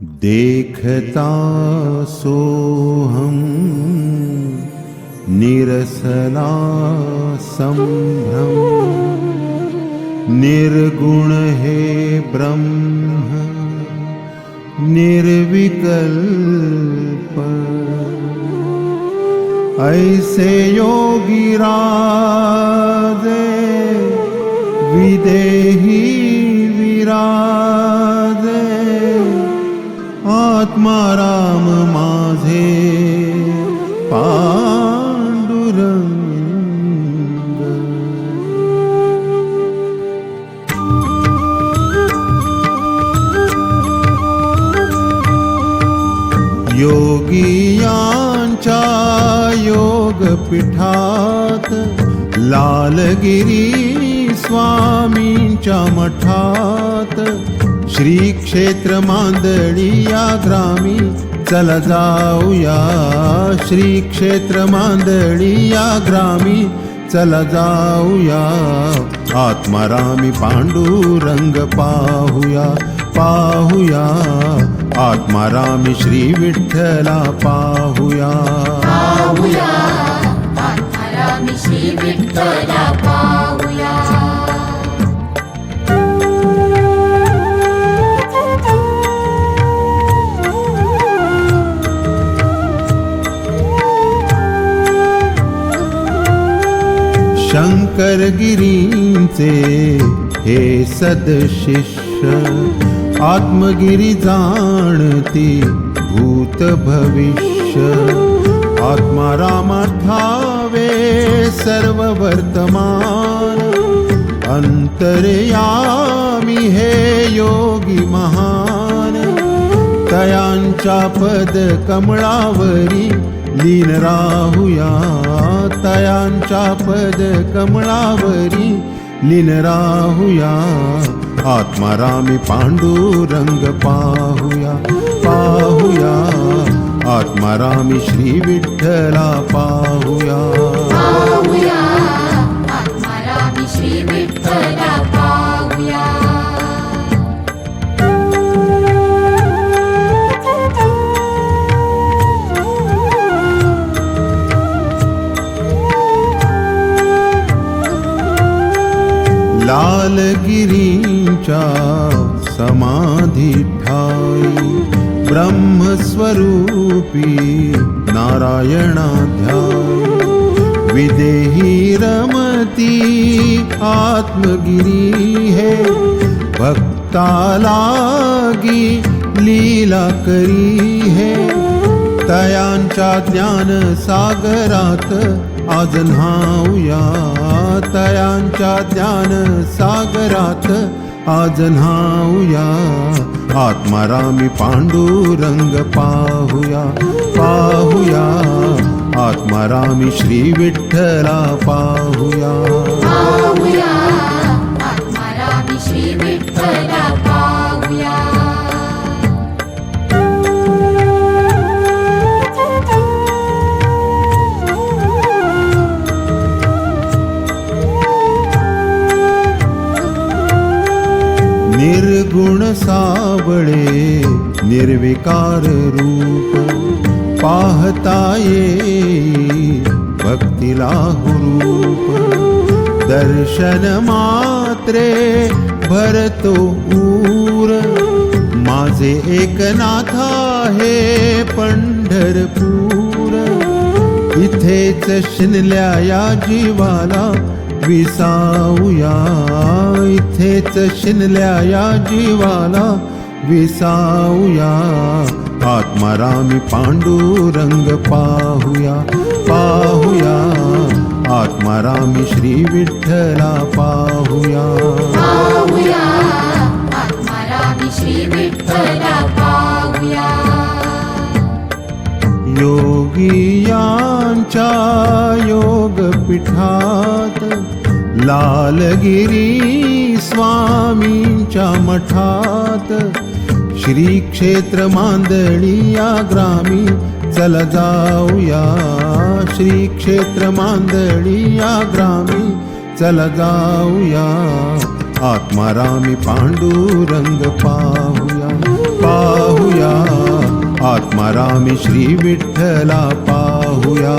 देखता सोहम निरसला संभ्रम, निर्गुण है ब्रह्म निर्विकल्प। ऐसे योगी राजे विदेही विराजे, आत्मा राम माझे पांडुरंग। योगियांच्या योगपीठात, लालगिरी स्वामींच्या मठात, श्री क्षेत्र मांदळी या ग्रामी चला जाऊया। श्री क्षेत्र मांदळी या ग्रामी चला जाऊया। आत्मारामी पांडुरंग पाहुया पाहुया, आत्मारामी श्री विठ्ठला पाहुया पाहुया, आत्मारामी श्री विठ्ठला पाहुया। शंकरगिरींचे हे सदशिष्य, आत्मगिरी जाणती भूत भविष्य। आत्मारामा ठावे सर्व वर्तमान, अंतर्यामी हे योगी महान। तयांच्या पद कमळावरी लीन राहुया, तयांच्या पद कमळावरी लीन राहुया। आत्मारामी पांडुरंग पाहुया पाहुया, आत्मारामी श्री विठ्ठला पाहुया पाहुया, आत्मारामी श्री विठ्ठला पाहुया। लालगिरींच्या समाधी ठाई, ब्रह्मस्वरूपी नारायणाध्यायी। विदेही रमती आत्मगिरी है, भक्ता लागी लीला करी है। तयांच्या ज्ञान सागरात आज न्हाऊया, तयांच्या ज्ञान सागरात आज न्हाऊया। आत्मारामी पांडुरंग पाहुया पाहुया, आत्मारामी श्री विठ्ठला पाहुया पाहुया, आत्मारामी श्री विठ्ठला पाहुया। निर्गुण सावळे निर्विकार रूप, पाहता येई भक्तीला हुरूप। दर्शन मात्रे भरतो ऊर, माझे एकनाथा हे पंढरपूर। इथेच शिनल्या या जीवाला विसाऊया, इथेच शिनल्या या जीवाला विसाऊया। आत्मारामी पांडुरंग पाहुया पाहुया, आत्मारामी श्री विठ्ठला पाहुया पाहुया, आत्मारामी श्री विठ्ठला पाहुया। योगियांच्या योगपीठात, लालगिरी स्वामींच्या मठात, श्री क्षेत्र मांदळी या ग्रामी चला जाऊया। श्री क्षेत्र मांदळी या ग्रामी चला जाऊया। आत्मारामी पांडुरंग पाहुया पाहुया, आत्मारामी श्री विठ्ठला पाहुया.